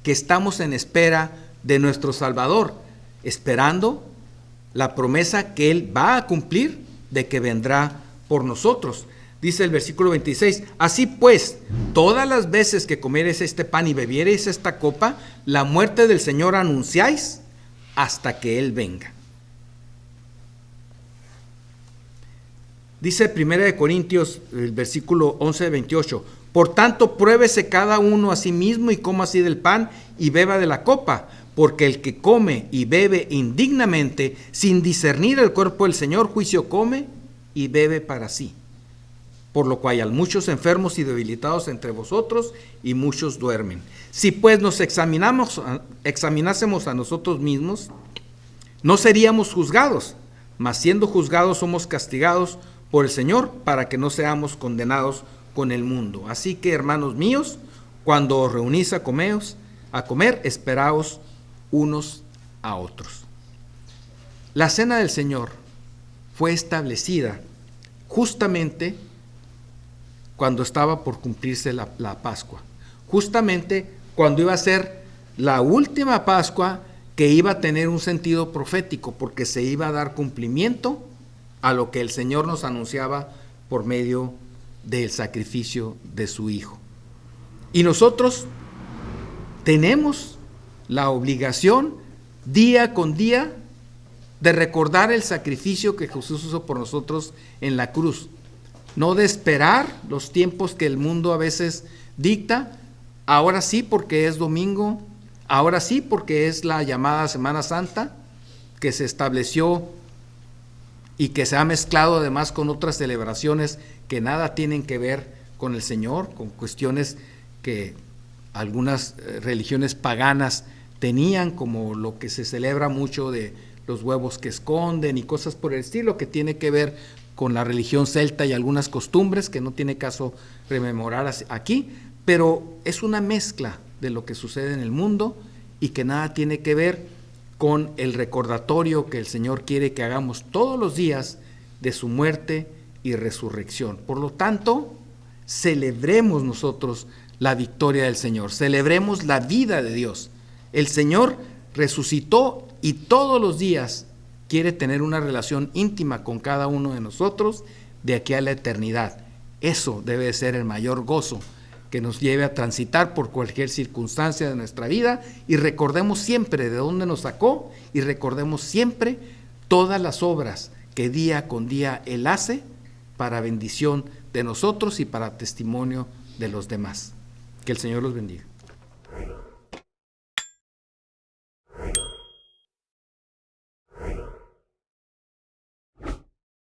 que estamos en espera de nuestro Salvador, esperando la promesa que Él va a cumplir de que vendrá por nosotros. Dice el versículo 26, así pues, todas las veces que comiereis este pan y bebiereis esta copa, la muerte del Señor anunciáis hasta que Él venga. Dice 1 Corintios, el versículo 11-28, por tanto, pruébese cada uno a sí mismo y coma así del pan y beba de la copa, porque el que come y bebe indignamente, sin discernir el cuerpo del Señor, juicio come y bebe para sí. Por lo cual hay muchos enfermos y debilitados entre vosotros, y muchos duermen. Si pues nos examinásemos a nosotros mismos, no seríamos juzgados, mas siendo juzgados somos castigados por el Señor, para que no seamos condenados con el mundo. Así que, hermanos míos, cuando os reunís a comer, esperaos unos a otros. La cena del Señor fue establecida justamente cuando estaba por cumplirse la Pascua, justamente cuando iba a ser la última Pascua, que iba a tener un sentido profético, porque se iba a dar cumplimiento a lo que el Señor nos anunciaba por medio del sacrificio de su Hijo. Y nosotros tenemos la obligación día con día de recordar el sacrificio que Jesús hizo por nosotros en la cruz. No de esperar los tiempos que el mundo a veces dicta, ahora sí porque es domingo, ahora sí porque es la llamada Semana Santa, que se estableció y que se ha mezclado además con otras celebraciones que nada tienen que ver con el Señor, con cuestiones que algunas religiones paganas tenían, como lo que se celebra mucho de los huevos que esconden y cosas por el estilo, que tiene que ver con la religión celta y algunas costumbres que no tiene caso rememorar aquí, pero es una mezcla de lo que sucede en el mundo y que nada tiene que ver con el recordatorio que el Señor quiere que hagamos todos los días de su muerte y resurrección. Por lo tanto, celebremos nosotros la victoria del Señor, celebremos la vida de Dios. El Señor resucitó y todos los días quiere tener una relación íntima con cada uno de nosotros de aquí a la eternidad. Eso debe ser el mayor gozo que nos lleve a transitar por cualquier circunstancia de nuestra vida, y recordemos siempre de dónde nos sacó, y recordemos siempre todas las obras que día con día Él hace para bendición de nosotros y para testimonio de los demás. Que el Señor los bendiga.